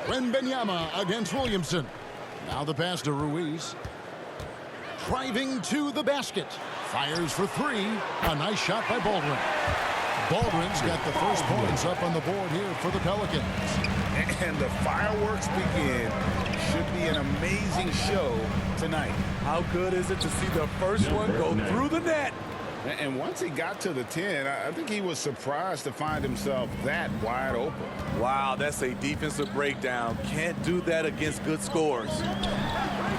Himbanyama against Williamson. Now the pass to Ruiz. Driving to the basket. Fires for three. A nice shot by Baldwin. Baldwin's got the first points up on the board here for the Pelicans. And the fireworks begin. Should be an amazing show tonight. How good is it to see the first one go through the net? And once he got to the 10, I think he was surprised to find himself that wide open. Wow, that's a defensive breakdown. Can't do that against good scores.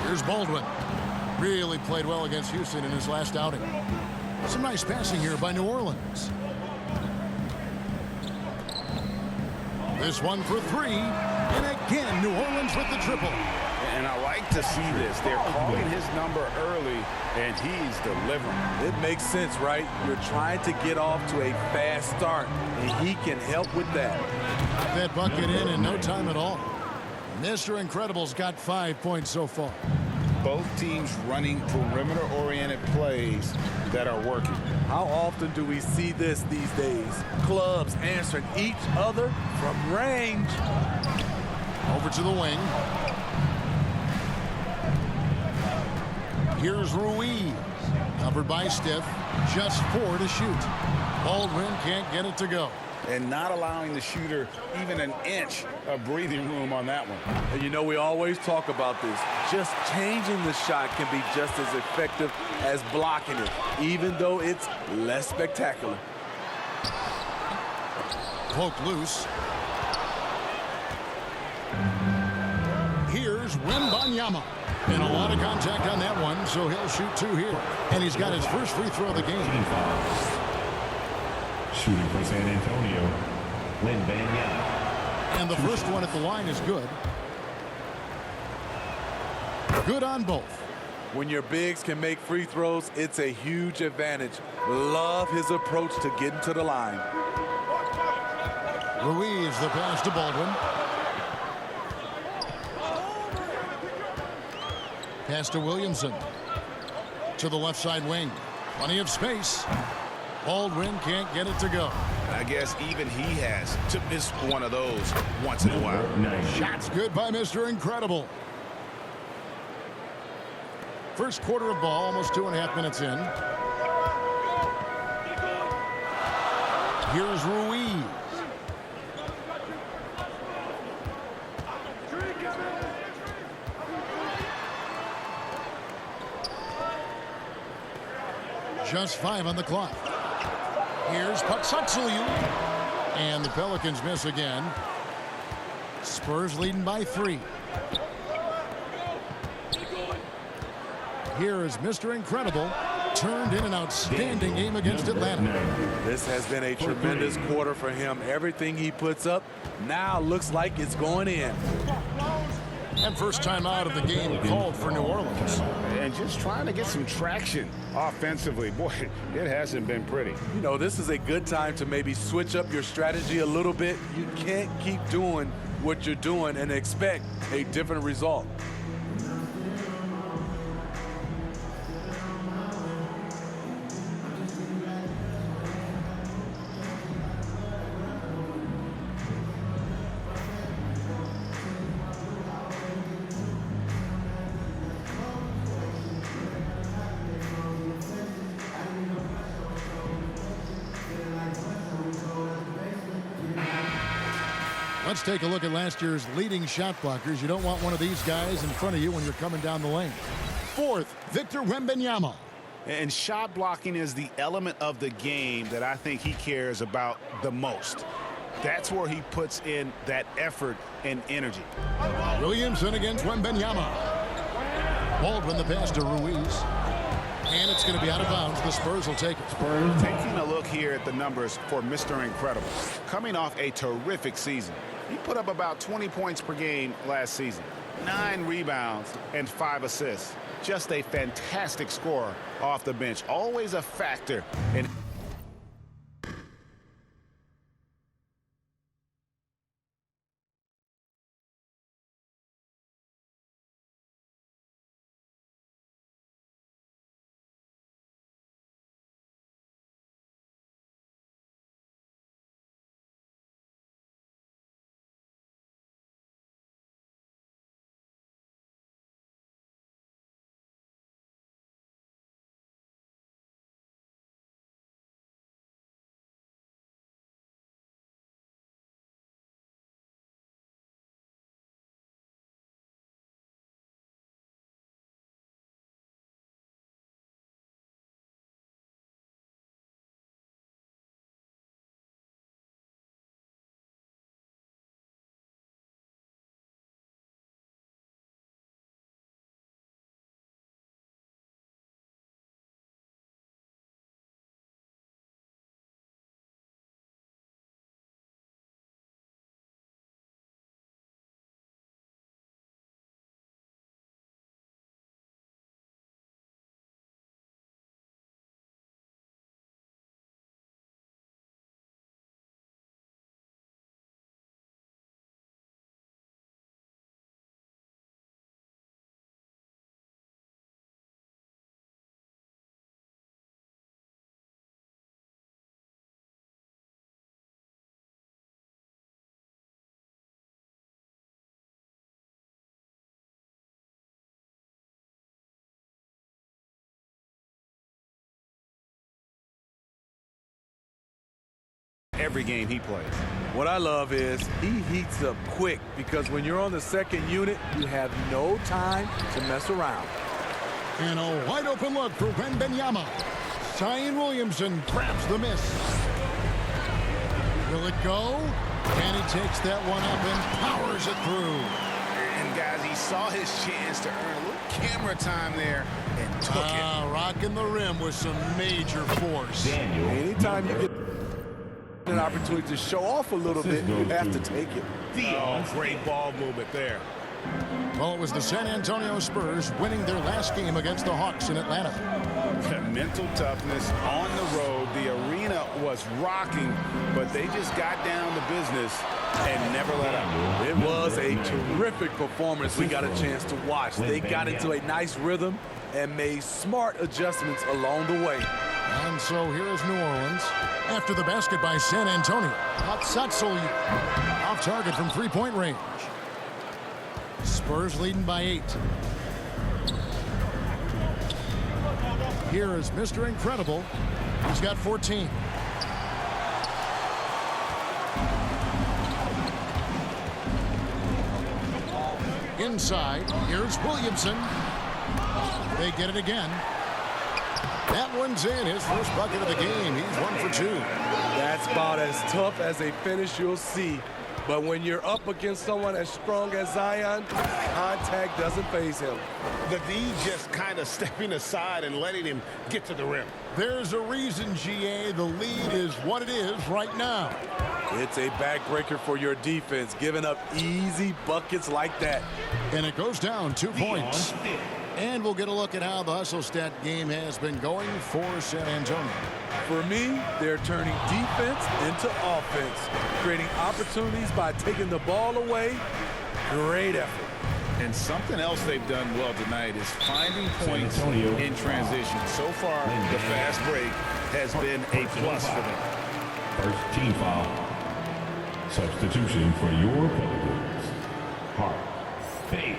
Here's Baldwin. Really played well against Houston in his last outing. Some nice passing here by New Orleans. This one for three. And again, New Orleans with the triple. And I like to see this. They're calling his number early, and he's delivering. It makes sense, right? You're trying to get off to a fast start, and he can help with that. That bucket in no time at all. Mr. Incredible's got 5 points so far. Both teams running perimeter-oriented plays that are working. How often do we see this these days? Clubs answering each other from range. Over to the wing. Here's Ruiz. Covered by Stiff. Just 4 to shoot. Baldwin can't get it to go. And not allowing the shooter even an inch of breathing room on that one. And you know, we always talk about this. Just changing the shot can be just as effective as blocking it, even though it's less spectacular. Poke loose. Here's Himbanyama. And a lot of contact on that one, so he'll shoot 2 here. And he's got his first free throw of the game. Shooting for San Antonio, Himbanyama. And the first one at the line is good. Good on both. When your bigs can make free throws, it's a huge advantage. Love his approach to getting to the line. Ruiz, the pass to Baldwin. Pass to Williamson. To the left side wing. Plenty of space. Baldwin can't get it to go. I guess even he has to miss one of those once in a while. Shots good by Mr. Incredible. First quarter of ball, almost 2.5 minutes in. Here's Ruiz. Just 5 on the clock. Here's Paxatsulu. And the Pelicans miss again. Spurs leading by 3. Here is Mr. Incredible. Turned in an outstanding game against Atlanta. This has been a tremendous quarter for him. Everything he puts up now looks like it's going in. And first time out of the game called for New Orleans. And just trying to get some traction offensively. Boy, it hasn't been pretty. You know, this is a good time to maybe switch up your strategy a little bit. You can't keep doing what you're doing and expect a different result. Let's take a look at last year's leading shot blockers. You don't want one of these guys in front of you when you're coming down the lane. 4th, Victor Himbanyama. And shot blocking is the element of the game that I think he cares about the most. That's where he puts in that effort and energy. Williamson against Himbanyama. Baldwin the pass to Ruiz. And it's going to be out of bounds. The Spurs will take it. Taking a look here at the numbers for Mr. Incredible. Coming off a terrific season. He put up about 20 points per game last season. 9 rebounds and 5 assists. Just a fantastic scorer off the bench. Always a factor in every game he plays. What I love is he heats up quick because when you're on the second unit, you have no time to mess around. And a wide open look for Himbanyama. Zion Williamson grabs the miss. Will it go? And he takes that one up and powers it through. And guys, he saw his chance to earn a little camera time there and took it. Rocking the rim with some major force. Daniel. Anytime you get an opportunity to show off a little bit, you have to take it. Great ball movement there. Well, it was the San Antonio Spurs winning their last game against the Hawks in Atlanta. Mental toughness on the road. The arena was rocking, but they just got down to business and never let up. It was a terrific performance we got a chance to watch. They got into a nice rhythm and made smart adjustments along the way. And so here is New Orleans after the basket by San Antonio. Satsui off target from three-point range. Spurs leading by 8. Here is Mr. Incredible. He's got 14. Inside, here's Williamson. They get it again. That one's in. His first bucket of the game. He's 1 for 2. That's about as tough as a finish you'll see. But when you're up against someone as strong as Zion, contact doesn't faze him. The D just kind of stepping aside and letting him get to the rim. There's a reason, GA, the lead is what it is right now. It's a backbreaker for your defense, giving up easy buckets like that. And it goes down 2 points. And we'll get a look at how the hustle stat game has been going for San Antonio. For me, they're turning defense into offense, creating opportunities by taking the ball away. Great effort. And something else they've done well tonight is finding points in transition. So far, the fast break has been a plus for them. First team foul. Substitution for your Pelicans. Hart. Page.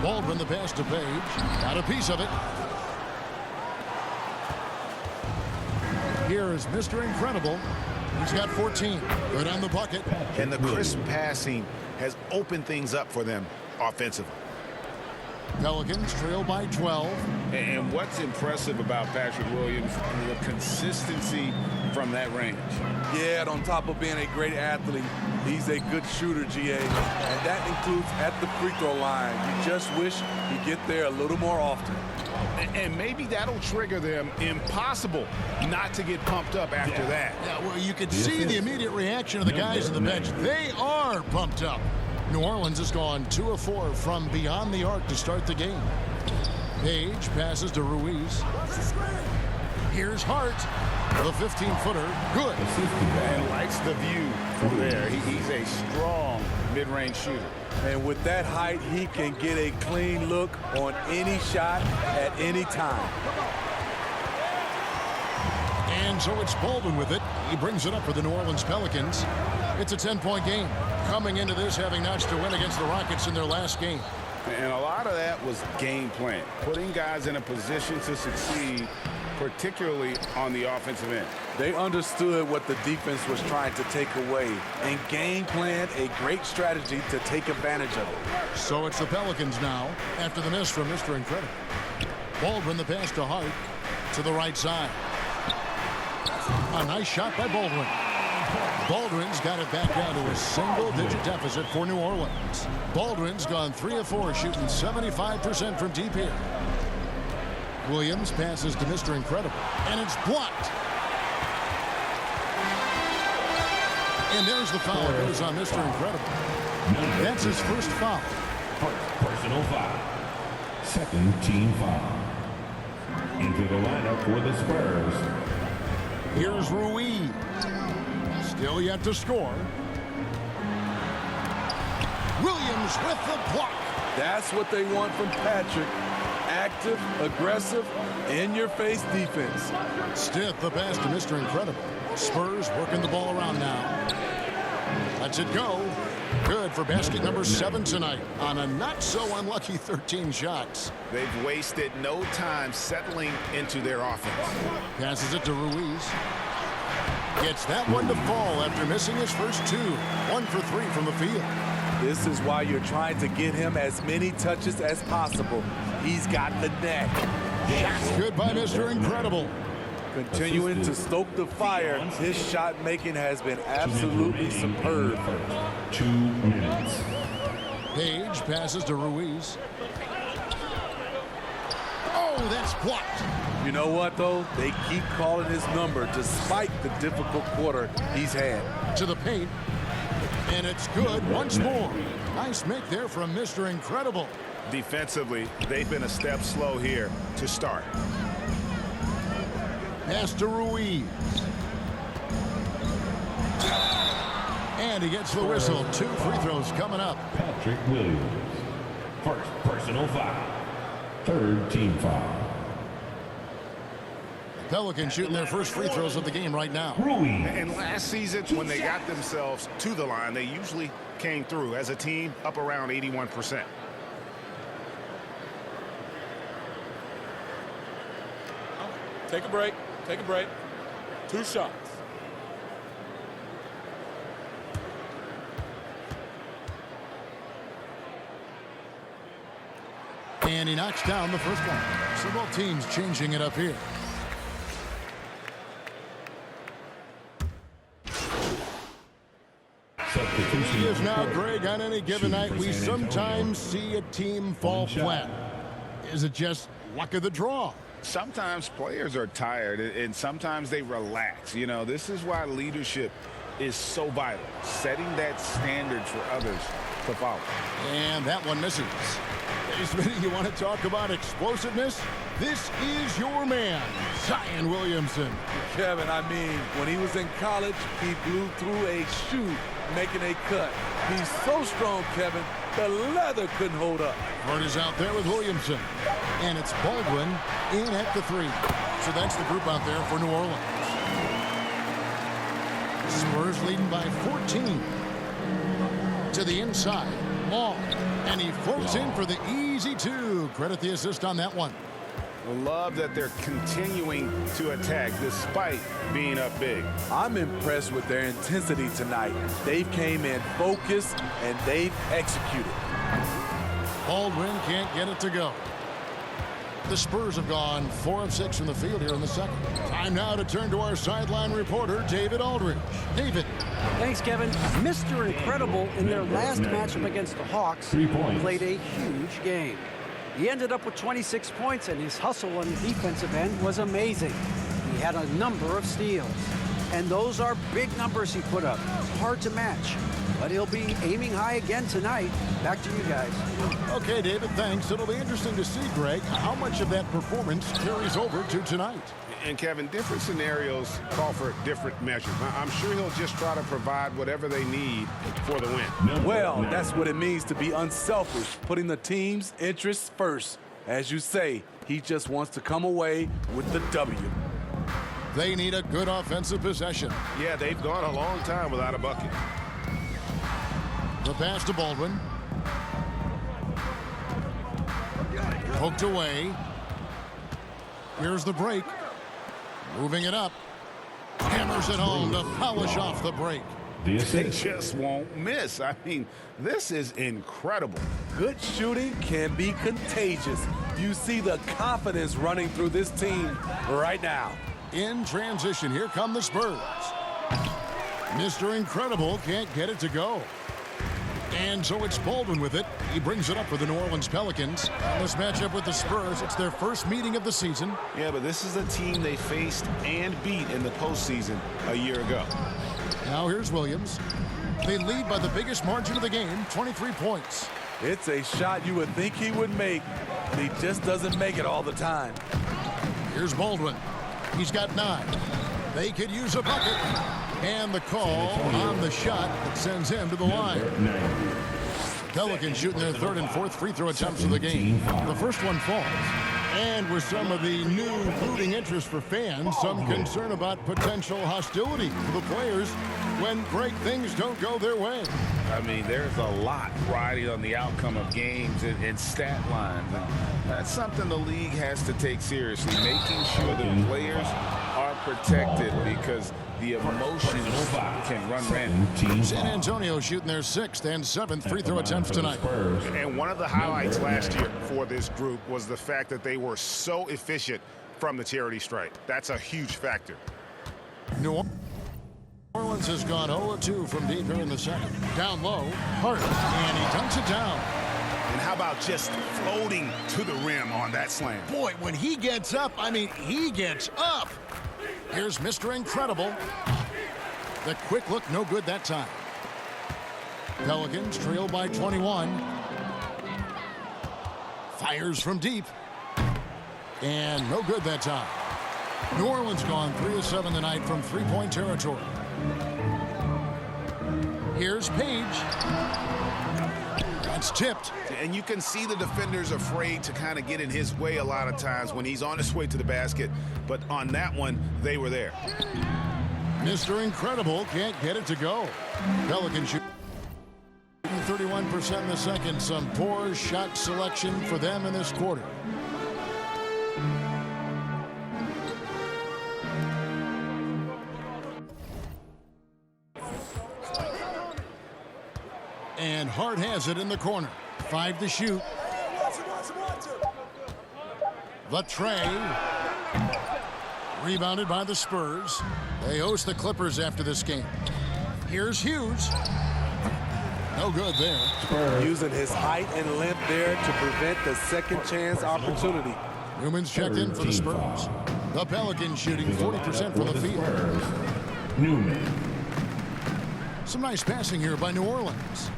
Baldwin the pass to Page. Got a piece of it. Here is Mr. Incredible. He's got 14. Good on the bucket. And the crisp passing has opened things up for them offensively. Pelicans trail by 12. And what's impressive about Patrick Williams, the consistency from that range. Yeah, and on top of being a great athlete, he's a good shooter, GA. And that includes at the free throw line. You just wish he'd get there a little more often. And maybe that'll trigger them. Impossible not to get pumped up after that. Yeah, well, you could see the immediate reaction of the guys on the bench. They are pumped up. New Orleans has gone 2 of 4 from beyond the arc to start the game. Page passes to Ruiz. Here's Hart. The 15-footer. Good. And likes the view from there. He's a strong mid-range shooter. And with that height, he can get a clean look on any shot at any time. And so it's Baldwin with it. He brings it up for the New Orleans Pelicans. It's a 10-point game. Coming into this having notched a win against the Rockets in their last game. And a lot of that was game plan. Putting guys in a position to succeed, particularly on the offensive end. They understood what the defense was trying to take away and game planned a great strategy to take advantage of it. So it's the Pelicans now after the miss from Mr. Incredible. Baldwin the pass to Hart to the right side. A nice shot by Baldwin. Baldwin's got it back down to a single-digit deficit for New Orleans. Baldwin's gone 3 of 4, shooting 75% from deep here. Williams passes to Mr. Incredible, and it's blocked. And there's the foul. It goes on Mr. Incredible. That's his first foul. First personal foul. Second team foul. Into the lineup for the Spurs. Here's Ruiz. Still yet to score. Williams with the block. That's what they want from Patrick. Active, aggressive, in-your-face defense. Stiff the pass to Mr. Incredible. Spurs working the ball around now. Lets it go. for basket number 7 tonight on a not-so-unlucky 13 shots. They've wasted no time settling into their offense. Passes it to Ruiz. Gets that one to fall after missing his first 2. 1 for 3 from the field. This is why you're trying to get him as many touches as possible. He's got the net. Shots good by Mr. Incredible. Continuing to stoke the fire, his shot making has been absolutely superb. 2 minutes. Page passes to Ruiz. Oh, that's blocked. You know what, though? They keep calling his number despite the difficult quarter he's had. To the paint. And it's good once more. Nice make there from Mr. Incredible. Defensively, they've been a step slow here to start. Pass to Ruiz. And he gets the whistle. 2 free throws coming up. Patrick Williams. First personal foul. Third team foul. Pelicans shooting their first free throws of the game right now. Ruiz. And last season, when they got themselves to the line, they usually came through as a team up around 81%. Take a break. Take a break. 2 shots. And he knocks down the first one. So both teams changing it up here. Substitution. If now, Greg, on any given night, we sometimes see a team fall flat. Is it just luck of the draw? Sometimes players are tired and sometimes they relax. You know, this is why leadership is so vital. Setting that standard for others to follow. And that one misses. Hey, Smitty, you want to talk about explosiveness? This is your man, Zion Williamson. Kevin, I mean, when he was in college, he blew through a shoe making a cut. He's so strong, Kevin, the leather couldn't hold up. Bird is out there with Williamson. And it's Baldwin in at the 3. So that's the group out there for New Orleans. Spurs leading by 14. To the inside. Long. And he floats in for the easy 2. Credit the assist on that one. Love that they're continuing to attack despite being up big. I'm impressed with their intensity tonight. They've came in focused and they've executed. Baldwin can't get it to go. The Spurs have gone 4 of 6 from the field here in the second. Time now to turn to our sideline reporter, David Aldridge. David. Thanks, Kevin. Mr. Incredible in their last matchup against the Hawks 3 points. played a huge game. He ended up with 26 points, and his hustle on the defensive end was amazing. He had a number of steals. And those are big numbers he put up. Hard to match. But he'll be aiming high again tonight. Back to you guys. Okay, David, thanks. It'll be interesting to see, Greg, how much of that performance carries over to tonight. And Kevin, different scenarios call for different measures. I'm sure he'll just try to provide whatever they need for the win. Well, that's what it means to be unselfish, putting the team's interests first. As you say, he just wants to come away with the W. They need a good offensive possession. Yeah, they've gone a long time without a bucket. The pass to Baldwin. Poked away. Here's the break. Moving it up. Hammers it home to polish off the break. The They assist. just won't miss. I mean, this is incredible. Good shooting can be contagious. You see the confidence running through this team right now. In transition, here come the Spurs. Mr. Incredible can't get it to go. And so it's Baldwin with it. He brings it up for the New Orleans Pelicans. In this matchup with the Spurs, it's their first meeting of the season. Yeah, but this is a team they faced and beat in the postseason a year ago. Now here's Williams. They lead by the biggest margin of the game, 23 points. It's a shot you would think he would make, but he just doesn't make it all the time. Here's Baldwin. He's got 9. They could use a bucket. And the call on the shot that sends him to the line. Pelicans shooting their 3rd and 4th free throw attempts of the game. The first one falls. And with some of the new rooting interest for fans, some concern about potential hostility for the players when great things don't go their way. I mean, there's a lot riding on the outcome of games and stat lines. And that's something the league has to take seriously, making sure the players are protected because the emotions can run rampant. San Antonio shooting their 6th and 7th free throw attempts tonight. And one of the highlights last year for this group was the fact that they were so efficient from the charity stripe. That's a huge factor. New Orleans has gone 0-2 from deep here in the second. Down low, Hart, and he dunks it down. And how about just floating to the rim on that slam? Boy, when he gets up, I mean, he gets up. Here's Mr. Incredible. The quick look, no good that time. Pelicans trail by 21. Fires from deep. And no good that time. New Orleans gone 3 of 7 tonight from three-point territory. Here's Page. That's tipped. And you can see the defenders afraid to kind of get in his way a lot of times when he's on his way to the basket. But on that one, they were there. Mr. Incredible can't get it to go. Pelicans shooting 31% in the second. Some poor shot selection for them in this quarter. And Hart has it in the corner. 5 to shoot. The tray. Rebounded by the Spurs. They host the Clippers after this game. Here's Hughes. No good there. Using his height and length there to prevent the second chance opportunity. Newman's checked in for the Spurs. The Pelicans shooting 40% from the field. Newman. Some nice passing here by New Orleans.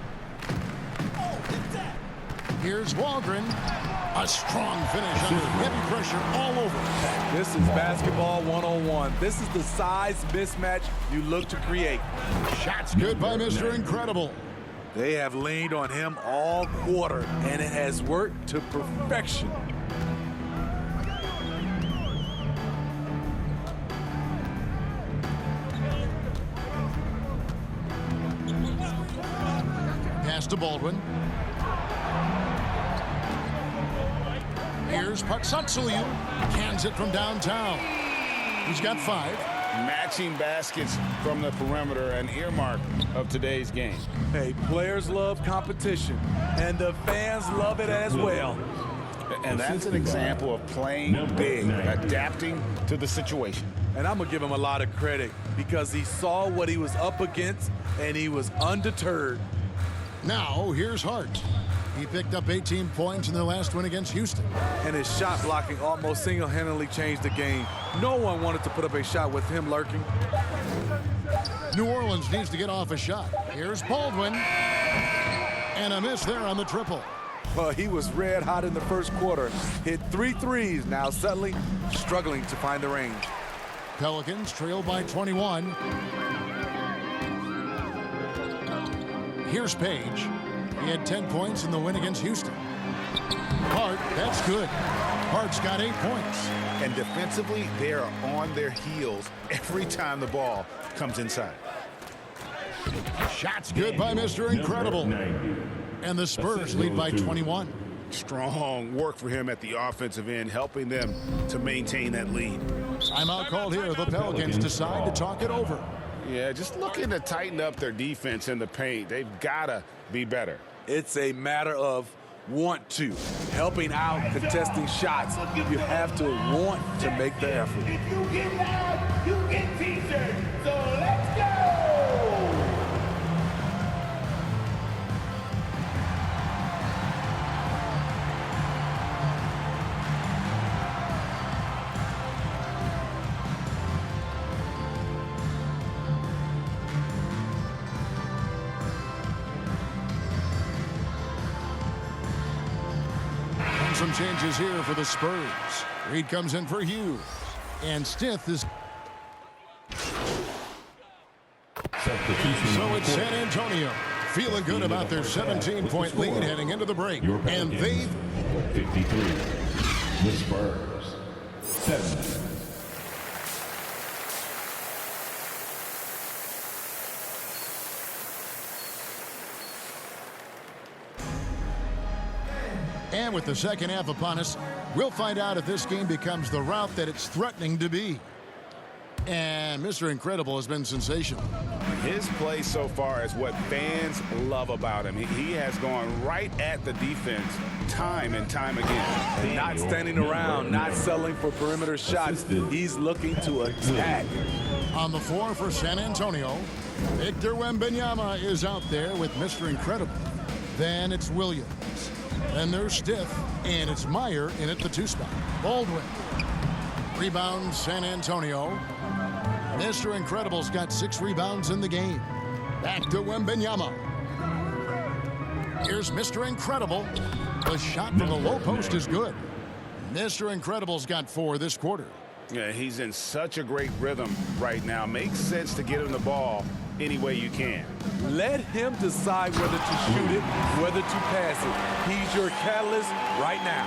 Here's Waldron. A strong finish under heavy pressure all over. This is basketball 101. This is the size mismatch you look to create. Shots good by Mr. Incredible. They have leaned on him all quarter, and it has worked to perfection. Pass to Baldwin. Here's Patsatsuyu. Cans it from downtown. He's got 5. Matching baskets from the perimeter, an earmark of today's game. Hey, players love competition, and the fans love it as well. And that's an example of playing big, adapting to the situation. And I'm going to give him a lot of credit because he saw what he was up against, and he was undeterred. Now, here's Hart. He picked up 18 points in their last win against Houston. And his shot blocking almost single-handedly changed the game. No one wanted to put up a shot with him lurking. New Orleans needs to get off a shot. Here's Baldwin. And a miss there on the triple. Well, he was red hot in the first quarter. Hit 3 threes, now suddenly struggling to find the range. Pelicans trail by 21. Here's Page. He had 10 points in the win against Houston. Hart, that's good. Hart's got 8 points. And defensively, they are on their heels every time the ball comes inside. Shots good by Mr. Incredible. And the Spurs lead by 21. Strong work for him at the offensive end, helping them to maintain that lead. Timeout called here. The Pelicans decide to talk it over. Yeah, just looking to tighten up their defense in the paint. They've got to be better. It's a matter of want to. Helping out, contesting shots. You have to want to make the effort. If you get loud, you get t-shirts. So let's go! Some changes here for the Spurs. Reed comes in for Hughes. And Stith is... So it's San Antonio feeling good about their 17-point lead heading into the break. And they... 53. The Spurs. 7. And with the second half upon us, we'll find out if this game becomes the route that it's threatening to be. And Mr. Incredible has been sensational. His play so far is what fans love about him. He has gone right at the defense time and time again. And not standing around, not settling for perimeter shots. He's looking to attack. On the floor for San Antonio, Victor Wembanyama is out there with Mr. Incredible. Then it's Williams. Then there's Stiff, and it's Meyer in at the 2 spot. Baldwin. Rebound San Antonio. Mr. Incredible's got 6 rebounds in the game. Back to Himbanyama. Here's Mr. Incredible. The shot from the low post is good. Mr. Incredible's got 4 this quarter. Yeah, he's in such a great rhythm right now. Makes sense to get him the ball any way you can. Let him decide whether to shoot it, whether to pass it. He's your catalyst right now.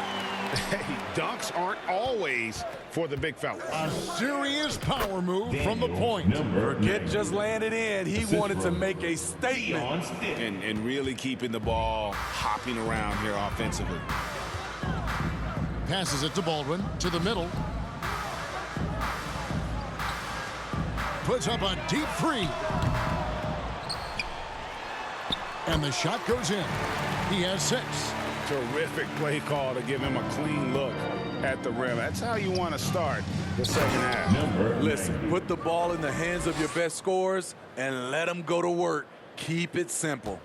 Hey, dunks aren't always for the big fella. A serious power move from the point. Forget just laying it in. He wanted to make a statement. And really keeping the ball hopping around here offensively. Passes it to Baldwin, to the middle. Puts up a deep 3. And the shot goes in. He has 6. Terrific play call to give him a clean look at the rim. That's how you want to start the second half. Listen, put the ball in the hands of your best scorers and let them go to work. Keep it simple.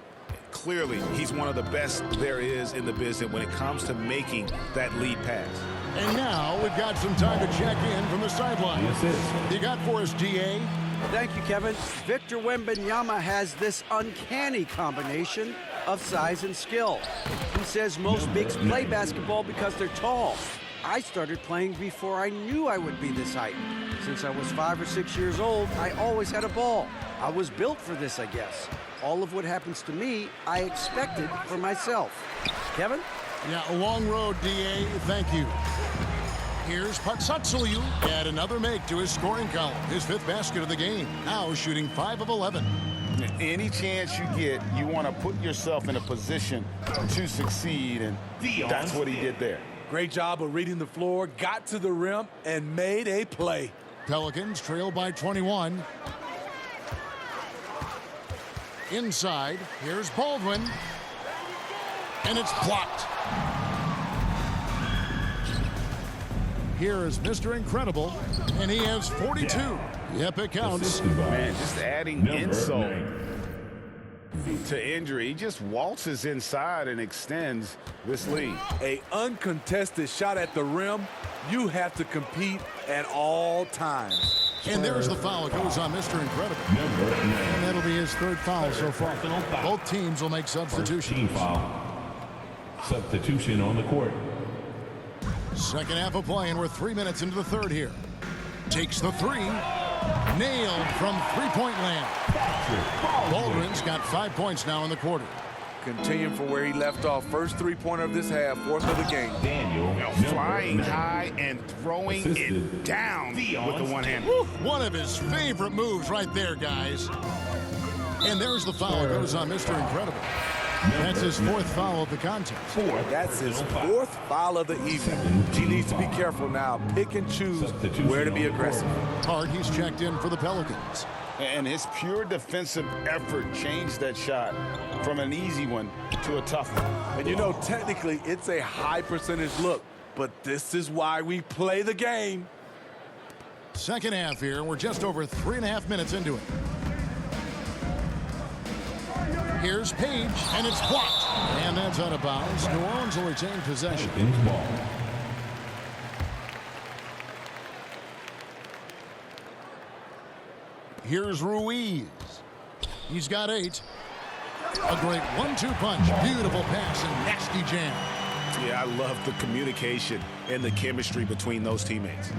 Clearly, he's one of the best there is in the business when it comes to making that lead pass. And now we've got some time to check in from the sideline. You got for us, DA? Thank you, Kevin. Victor Wembanyama has this uncanny combination of size and skill. He says most bigs play basketball because they're tall. I started playing before I knew I would be this height. Since I was 5 or 6 years old, I always had a ball. I was built for this, I guess. All of what happens to me, I expected for myself. Kevin? Yeah, a long road, DA. Thank you. Here's Patsatsuliu. Add another make to his scoring column. His 5th basket of the game. Now shooting 5 of 11. Any chance you get, you want to put yourself in a position to succeed, and that's what he did there. Great job of reading the floor, got to the rim, and made a play. Pelicans trail by 21. Inside, here's Baldwin. And it's blocked. Here is Mr. Incredible, and he has 42. Yep, it counts. Man, just adding insult to injury. He just waltzes inside and extends this lead. A uncontested shot at the rim. You have to compete at all times. And there's the foul. It goes on Mr. Incredible. And that'll be his 3rd foul so far. Both teams will make substitutions. Substitution on the court. Second half of play, and we're 3 minutes into the 3rd here. Takes the 3. Nailed from 3-point land. Baldwin's got 5 points now in the quarter. Continuing from where he left off. First 3-pointer of this half, 4th of the game. Flying high and throwing it down with the one hand. One of his favorite moves right there, guys. And there's the foul. It goes on Mr. Incredible. That's his 4th foul of the contest. That's his 4th foul of the evening. He needs to be careful now. Pick and choose where to be aggressive. Hard, he's checked in for the Pelicans. And his pure defensive effort changed that shot from an easy one to a tough one. And you know, technically, it's a high percentage look, but this is why we play the game. Second half here. We're just over 3.5 minutes into it. Here's Page, and it's blocked. And that's out of bounds. New Orleans will retain possession. Here's Ruiz. He's got 8. A great 1-2 punch. Beautiful pass and nasty jam. Yeah, I love the communication and the chemistry between those teammates.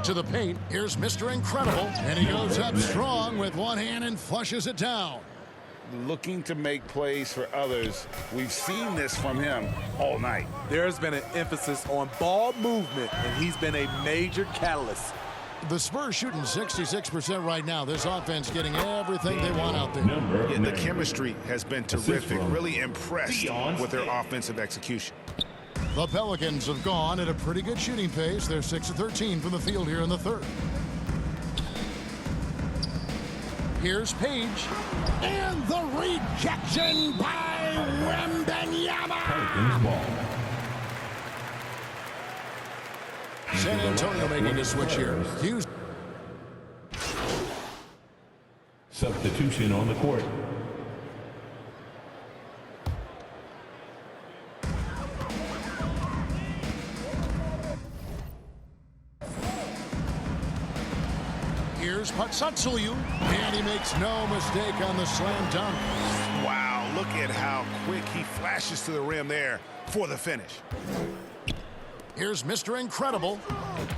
To the paint, here's Mr. Incredible, and he goes up strong with one hand and flushes it down. Looking to make plays for others. We've seen this from him all night. There's been an emphasis on ball movement, and he's been a major catalyst. The Spurs shooting 66% right now. This offense getting everything they want out there. Yeah, the chemistry has been terrific. Really impressed with their offensive execution. The Pelicans have gone at a pretty good shooting pace. They're 6 of 13 from the field here in the third. Here's Page. And the rejection by Himbanyama. Pelicans ball. San Antonio making a switch here. Hughes. Substitution on the court. Here's Patsatsuyu. And he makes no mistake on the slam dunk. Wow, look at how quick he flashes to the rim there for the finish. Here's Mr. Incredible.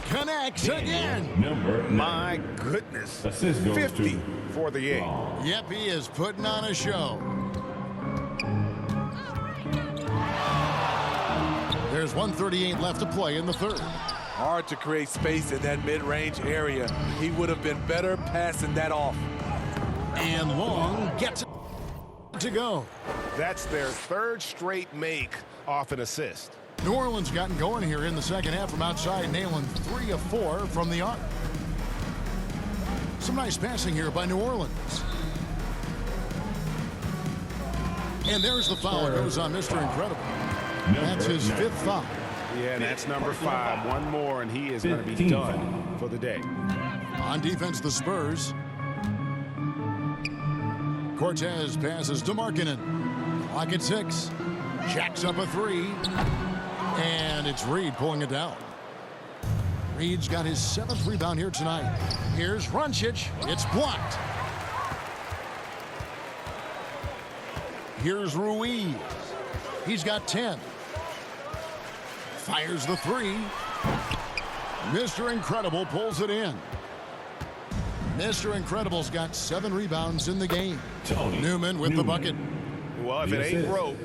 Connects again. My goodness. Assist goes 50 to for the game. Yep, he is putting on a show. There's 1:38 left to play in the third. Hard to create space in that mid-range area. He would have been better passing that off. And Long gets it to go. That's their third straight make off an assist. New Orleans gotten going here in the second half from outside, nailing 3 of 4 from the arc. Some nice passing here by New Orleans. And there's the foul. It goes on Mr. Incredible. That's his 5th foul. Yeah, that's number 5. One more, and he is going to be done for the day. On defense, the Spurs. Cortez passes to Markkanen. Clock at 6. Jacks up a 3. And it's Reed pulling it down. Reed's got his 7th rebound here tonight. Here's Runcic. It's blocked. Here's Ruiz. He's got 10. Fires the 3. Mr. Incredible pulls it in. Mr. Incredible's got 7 rebounds in the game. Newman with the bucket. Well, if it ain't broke,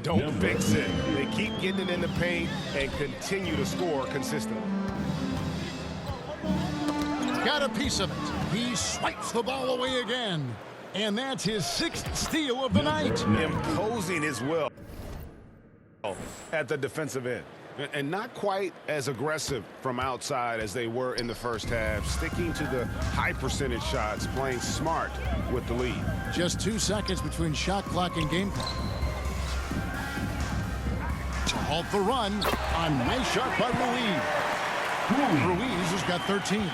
don't fix it. They keep getting it in the paint and continue to score consistently. Got a piece of it. He swipes the ball away again. And that's his 6th steal of the night. Imposing his will at the defensive end. And not quite as aggressive from outside as they were in the first half. Sticking to the high percentage shots, playing smart with the lead. Just 2 seconds between shot clock and game clock. To halt the run. A nice shot by Ruiz. Ruiz has got 13.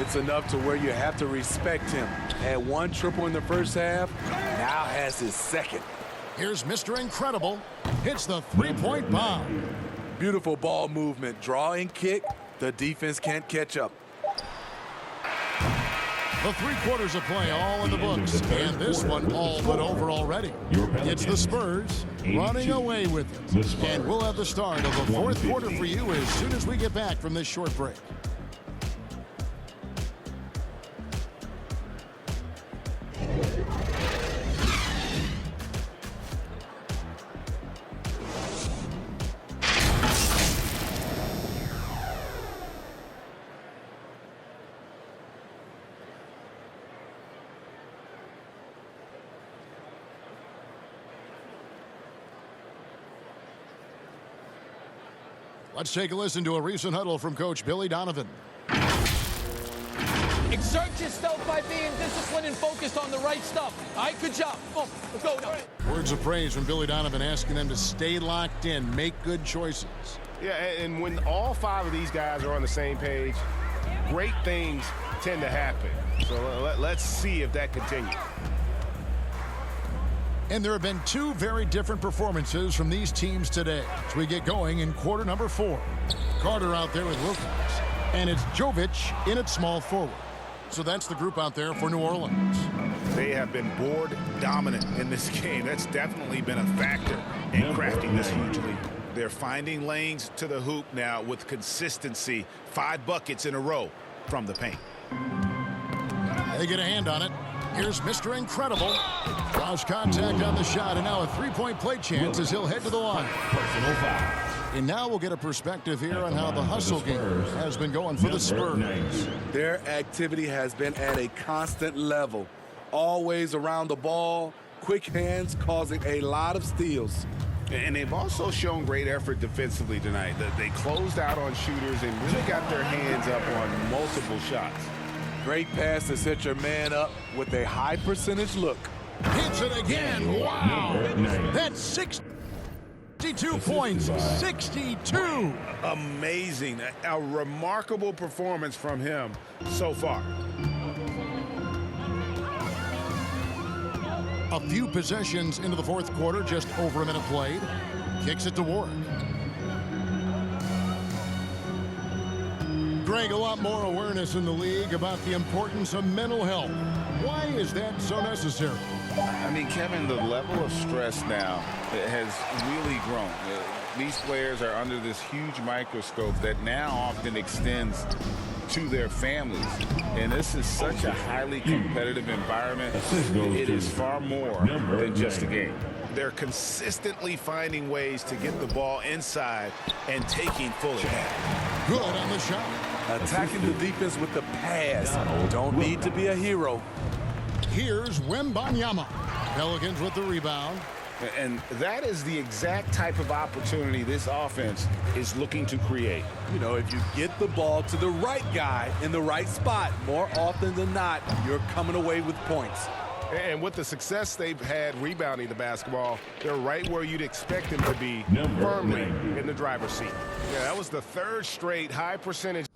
It's enough to where you have to respect him. Had 1 triple in the first half, now has his 2nd. Here's Mr. Incredible. Hits the 3-point bomb. Beautiful ball movement. Draw and kick. The defense can't catch up. The 3 quarters of play all in the books. And this one all but over already. It's the Spurs running away with it. And we'll have the start of the 4th quarter for you as soon as we get back from this short break. Let's take a listen to a recent huddle from Coach Billy Donovan. Exert yourself by being disciplined and focused on the right stuff. All right, good job. Oh, let's go. Words of praise from Billy Donovan asking them to stay locked in, make good choices. Yeah, and when all 5 of these guys are on the same page, great things tend to happen. So let's see if that continues. And there have been 2 very different performances from these teams today as we get going in quarter number 4. Carter out there with Wilcox, and it's Jovic in at small forward. So that's the group out there for New Orleans. They have been board dominant in this game. That's definitely been a factor in crafting this huge lead. They're finding lanes to the hoop now with consistency. 5 buckets in a row from the paint. They get a hand on it. Here's Mr. Incredible. Draws contact on the shot, and now a 3-point play chance as he'll head to the line. Personal foul. And now we'll get a perspective here on how the hustle game has been going for the Spurs. Their activity has been at a constant level. Always around the ball, quick hands causing a lot of steals. And they've also shown great effort defensively tonight. They closed out on shooters and really got their hands up on multiple shots. Great pass to set your man up with a high percentage look. Hits it again. Wow. That's 62 points. 62. Amazing. A remarkable performance from him so far. A few possessions into the fourth quarter, just over a minute played. Kicks it to Warwick. Greg, a lot more awareness in the league about the importance of mental health. Why is that so necessary? I mean, Kevin, the level of stress now has really grown. These players are under this huge microscope that now often extends to their families. And this is such a highly competitive environment. It is far more than just a game. They're consistently finding ways to get the ball inside and taking full advantage. Good on the shot. Attacking the defense with the pass. Don't need to be a hero. Here's Himbanyama. Pelicans with the rebound. And that is the exact type of opportunity this offense is looking to create. You know, if you get the ball to the right guy in the right spot, more often than not, you're coming away with points. And with the success they've had rebounding the basketball, they're right where you'd expect them to be, firmly in the driver's seat. Yeah, that was the third straight high percentage.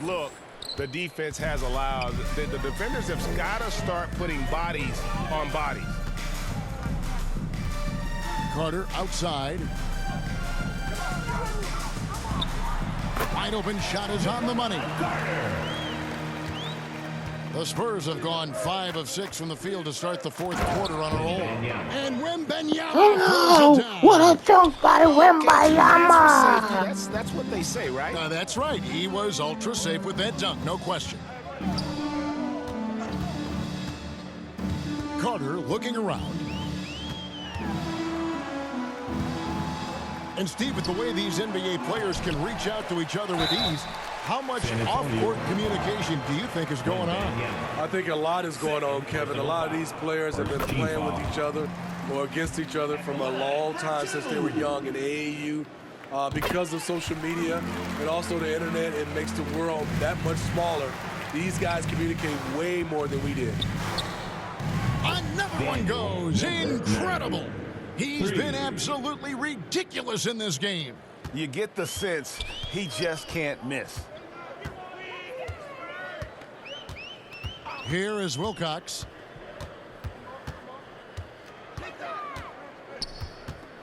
Look, the defense has allowed. The defenders have got to start putting bodies on bodies. Carter outside. Wide open shot is on the money. The Spurs have gone 5 of 6 from the field to start the fourth quarter on a roll. And Himbanyama pulls it down. What a chunk by Himbanyama! That's what they say, right? That's right. He was ultra safe with that dunk, no question. Carter looking around. And Steve, with the way these NBA players can reach out to each other with ease, How much off-court communication do you think is going on? I think a lot is going on, Kevin. A lot of these players have been playing with each other or against each other from a long time since they were young in AAU. Because of social media and also the internet, it makes the world that much smaller. These guys communicate way more than we did. Another one goes. Incredible. He's been absolutely ridiculous in this game. You get the sense he just can't miss. Here is Wilcox.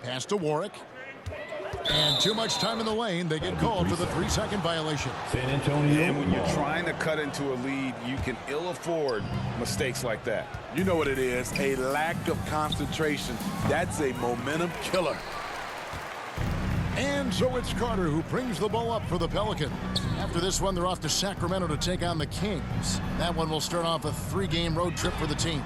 Pass to Warwick. And too much time in the lane. They get called for the 3-second violation. San Antonio. And when you're trying to cut into a lead, you can ill afford mistakes like that. You know what it is, a lack of concentration. That's a momentum killer. And so it's Carter who brings the ball up for the Pelicans. After this one, they're off to Sacramento to take on the Kings. That one will start off a 3-game road trip for the team.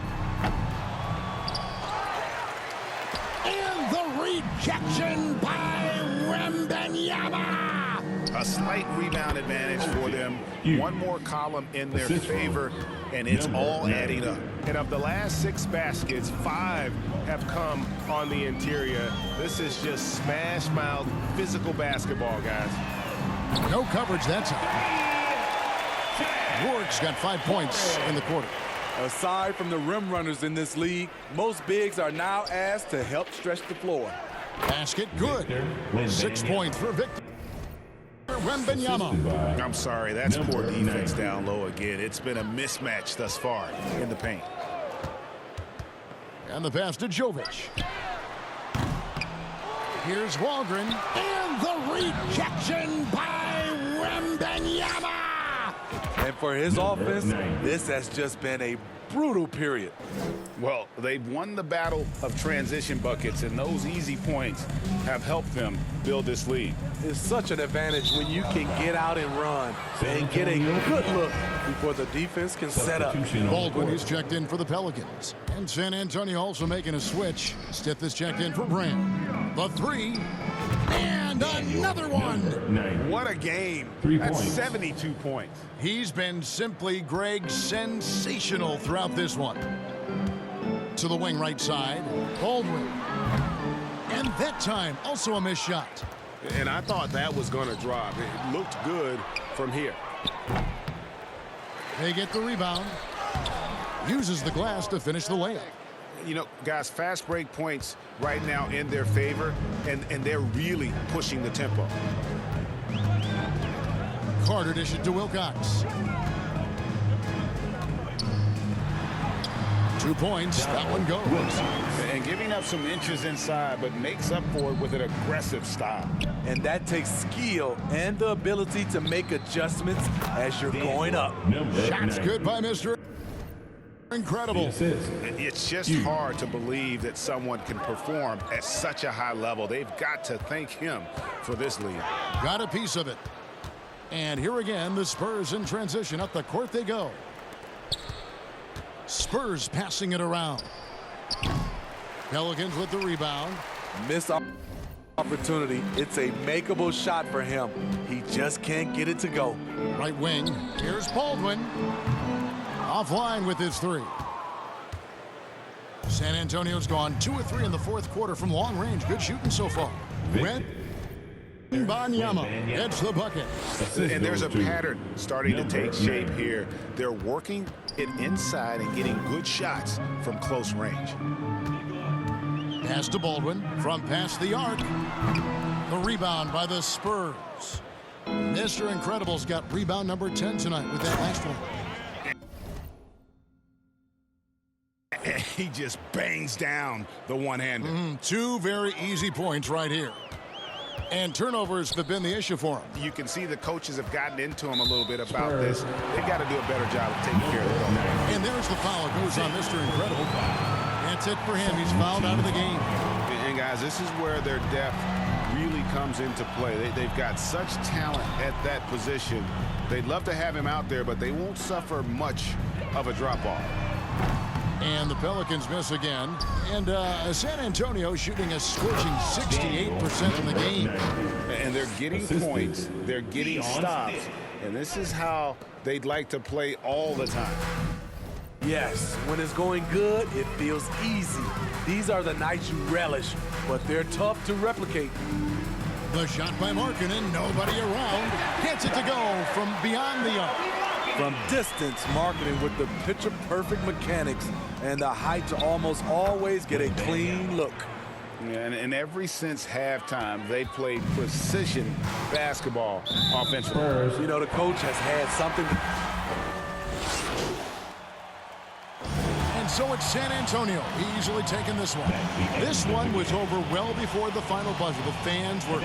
And the rejection by Himbanyama. A slight rebound advantage for them. One more column in their favor, and it's all adding up. And of the last 6 baskets, 5 have come on the interior. This is just smash-mouth physical basketball, guys. No coverage that time. Warwick's got 5 points in the quarter. Aside from the rim runners in this league, most bigs are now asked to help stretch the floor. Basket good. 6 points for Victor Himbanyama. I'm sorry, that's poor defense down low again. It's been a mismatch thus far in the paint. And the pass to Jovic. Here's Waldron. And the rejection by Himbanyama. And for his offense, this has just been a brutal period. Well, they've won the battle of transition buckets, and those easy points have helped them build this lead. It's such an advantage when you can get out and run and get a good look before the defense can set up. Baldwin is checked in for the Pelicans. And San Antonio also making a switch. Stith is checked in for Brand. The 3. And another one. What a game. 3 That's points. 72 points. He's been simply, Greg, sensational throughout this one. To the wing right side, Baldwin. And that time, also a missed shot. And I thought that was going to drop. It looked good from here. They get the rebound. Uses the glass to finish the layup. You know, guys, fast break points right now in their favor, and they're really pushing the tempo. Carter dishes to Wilcox. 2 points. That one goes. And giving up some inches inside, but makes up for it with an aggressive style. And that takes skill and the ability to make adjustments as you're going up. Shots good by Mr. Incredible. It's just hard to believe that someone can perform at such a high level. They've got to thank him for this lead. Got a piece of it. And here again, the Spurs in transition. Up the court they go. Spurs passing it around. Pelicans with the rebound. Missed opportunity. It's a makeable shot for him. He just can't get it to go. Right wing. Here's Baldwin. Offline with his 3. San Antonio's gone 2 of 3 in the 4th quarter from long range. Good shooting so far. Himbanyama gets the bucket. And there's a pattern starting to take shape here. They're working it inside and getting good shots from close range. Pass to Baldwin from past the arc. The rebound by the Spurs. Mr. Incredible's got rebound number 10 tonight with that last one. He just bangs down the one-hander. 2 very easy points right here. And turnovers have been the issue for him. You can see the coaches have gotten into him a little bit about this. They've got to do a better job of taking care of the ball. And there's the foul. It goes on Mr. Incredible. That's it for him. He's fouled out of the game. And guys, this is where their depth really comes into play. They've got such talent at that position. They'd love to have him out there, but they won't suffer much of a drop-off. And the Pelicans miss again. And San Antonio shooting a scorching 68% in the game. And they're getting points. They're getting stops. And this is how they'd like to play all the time. Yes, when it's going good, it feels easy. These are the nights you relish, but they're tough to replicate. The shot by Markkanen, nobody around. Gets it to go from beyond the arc. From distance, Markkanen with the picture-perfect mechanics and the height to almost always get a clean look. Yeah, and ever since halftime, they played precision basketball offensively. You know, the coach has had something. And so it's San Antonio easily taking this one. This one was over well before the final buzzer. The fans were